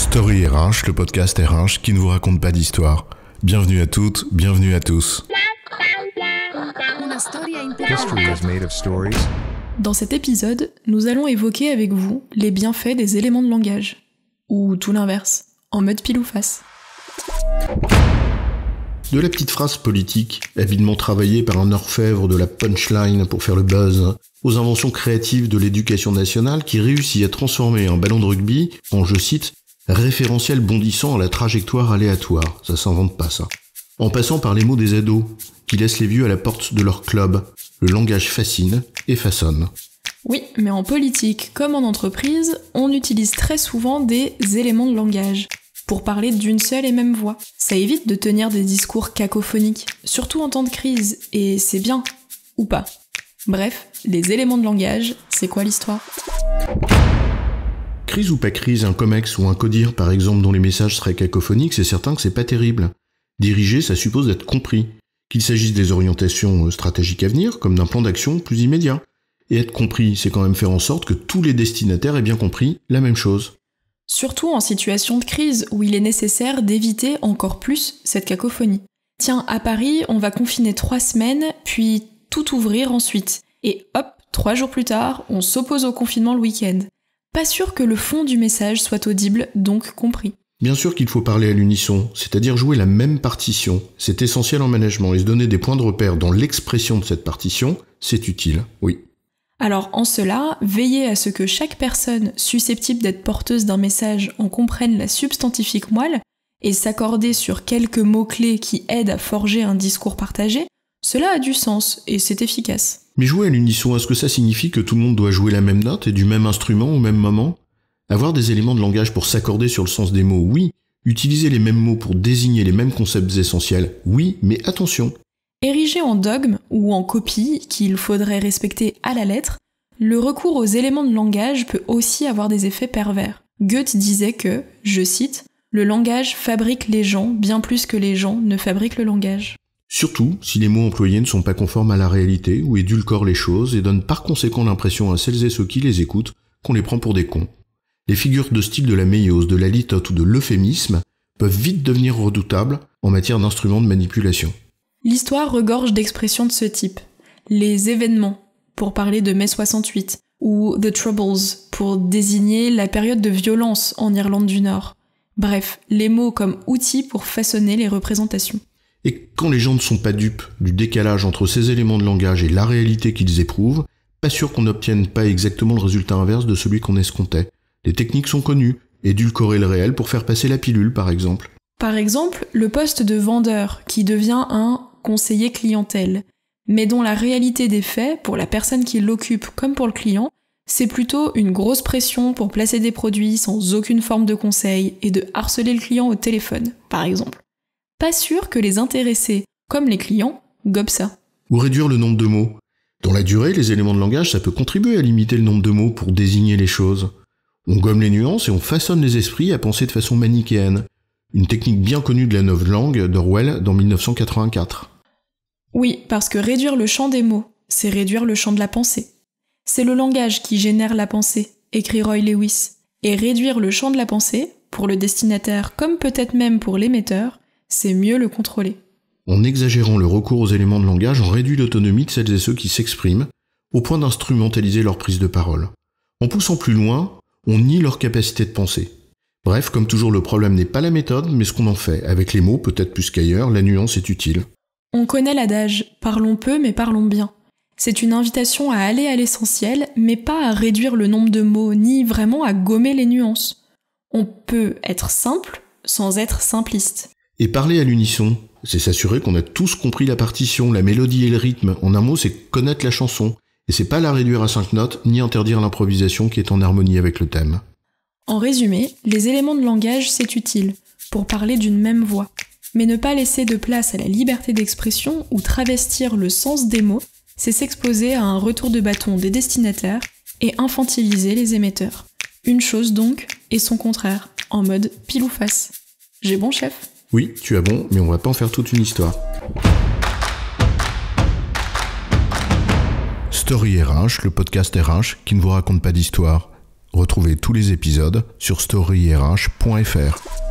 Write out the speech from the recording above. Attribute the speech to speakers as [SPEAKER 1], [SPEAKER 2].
[SPEAKER 1] Story RH, le podcast RH qui ne vous raconte pas d'histoire. Bienvenue à toutes, bienvenue à tous.
[SPEAKER 2] History is made of stories.
[SPEAKER 3] Dans cet épisode, nous allons évoquer avec vous les bienfaits des éléments de langage. Ou tout l'inverse, en mode pile ou face.
[SPEAKER 4] De la petite phrase politique, habilement travaillée par un orfèvre de la punchline pour faire le buzz, aux inventions créatives de l'éducation nationale qui réussit à transformer un ballon de rugby en, je cite, référentiel bondissant à la trajectoire aléatoire. Ça s'invente pas, ça. En passant par les mots des ados, qui laissent les vieux à la porte de leur club. Le langage fascine et façonne.
[SPEAKER 3] Oui, mais en politique comme en entreprise, on utilise très souvent des éléments de langage pour parler d'une seule et même voix. Ça évite de tenir des discours cacophoniques, surtout en temps de crise, et c'est bien, ou pas. Bref, les éléments de langage, c'est quoi l'histoire ?
[SPEAKER 4] Crise ou pas crise, un comex ou un codir par exemple dont les messages seraient cacophoniques, c'est certain que c'est pas terrible. Diriger, ça suppose d'être compris. Qu'il s'agisse des orientations stratégiques à venir, comme d'un plan d'action plus immédiat. Et être compris, c'est quand même faire en sorte que tous les destinataires aient bien compris la même chose.
[SPEAKER 3] Surtout en situation de crise, où il est nécessaire d'éviter encore plus cette cacophonie. Tiens, à Paris, on va confiner 3 semaines, puis tout ouvrir ensuite. Et hop, 3 jours plus tard, on s'oppose au confinement le week-end. Pas sûr que le fond du message soit audible, donc compris.
[SPEAKER 4] Bien sûr qu'il faut parler à l'unisson, c'est-à-dire jouer la même partition. C'est essentiel en management, et se donner des points de repère dans l'expression de cette partition, c'est utile, oui.
[SPEAKER 3] Alors en cela, veillez à ce que chaque personne susceptible d'être porteuse d'un message en comprenne la substantifique moelle, et s'accorder sur quelques mots-clés qui aident à forger un discours partagé, cela a du sens, et c'est efficace.
[SPEAKER 4] Mais jouer à l'unisson, est-ce que ça signifie que tout le monde doit jouer la même note et du même instrument au même moment ? Avoir des éléments de langage pour s'accorder sur le sens des mots, oui. Utiliser les mêmes mots pour désigner les mêmes concepts essentiels, oui, mais attention.
[SPEAKER 3] Érigé en dogme ou en copie qu'il faudrait respecter à la lettre, le recours aux éléments de langage peut aussi avoir des effets pervers. Goethe disait que, je cite, « Le langage fabrique les gens bien plus que les gens ne fabriquent le langage ».
[SPEAKER 4] Surtout si les mots employés ne sont pas conformes à la réalité ou édulcorent les choses et donnent par conséquent l'impression à celles et ceux qui les écoutent qu'on les prend pour des cons. Les figures de style de la méiose, de la litote ou de l'euphémisme peuvent vite devenir redoutables en matière d'instruments de manipulation.
[SPEAKER 3] L'histoire regorge d'expressions de ce type. Les événements, pour parler de mai 68, ou The Troubles, pour désigner la période de violence en Irlande du Nord. Bref, les mots comme outils pour façonner les représentations.
[SPEAKER 4] Et quand les gens ne sont pas dupes du décalage entre ces éléments de langage et la réalité qu'ils éprouvent, pas sûr qu'on n'obtienne pas exactement le résultat inverse de celui qu'on escomptait. Les techniques sont connues, édulcorer le réel pour faire passer la pilule par exemple.
[SPEAKER 3] Par exemple, le poste de vendeur qui devient un conseiller clientèle, mais dont la réalité des faits, pour la personne qui l'occupe comme pour le client, c'est plutôt une grosse pression pour placer des produits sans aucune forme de conseil et de harceler le client au téléphone, par exemple. Pas sûr que les intéressés, comme les clients, gobent ça.
[SPEAKER 4] Ou réduire le nombre de mots. Dans la durée, les éléments de langage, ça peut contribuer à limiter le nombre de mots pour désigner les choses. On gomme les nuances et on façonne les esprits à penser de façon manichéenne. Une technique bien connue de la novlangue d'Orwell dans 1984.
[SPEAKER 3] Oui, parce que réduire le champ des mots, c'est réduire le champ de la pensée. C'est le langage qui génère la pensée, écrit Roy Lewis. Et réduire le champ de la pensée, pour le destinataire comme peut-être même pour l'émetteur, c'est mieux le contrôler.
[SPEAKER 4] En exagérant le recours aux éléments de langage, on réduit l'autonomie de celles et ceux qui s'expriment, au point d'instrumentaliser leur prise de parole. En poussant plus loin, on nie leur capacité de penser. Bref, comme toujours, le problème n'est pas la méthode, mais ce qu'on en fait. Avec les mots, peut-être plus qu'ailleurs, la nuance est utile.
[SPEAKER 3] On connaît l'adage « parlons peu mais parlons bien ». C'est une invitation à aller à l'essentiel, mais pas à réduire le nombre de mots, ni vraiment à gommer les nuances. On peut être simple sans être simpliste.
[SPEAKER 4] Et parler à l'unisson, c'est s'assurer qu'on a tous compris la partition, la mélodie et le rythme. En un mot, c'est connaître la chanson. Et c'est pas la réduire à 5 notes, ni interdire l'improvisation qui est en harmonie avec le thème.
[SPEAKER 3] En résumé, les éléments de langage, c'est utile, pour parler d'une même voix. Mais ne pas laisser de place à la liberté d'expression ou travestir le sens des mots, c'est s'exposer à un retour de bâton des destinataires et infantiliser les émetteurs. Une chose donc, et son contraire, en mode pile ou face. J'ai bon, chef ?
[SPEAKER 4] Oui, tu as bon, mais on va pas en faire toute une histoire.
[SPEAKER 1] Story RH, le podcast RH qui ne vous raconte pas d'histoire. Retrouvez tous les épisodes sur storyrh.fr.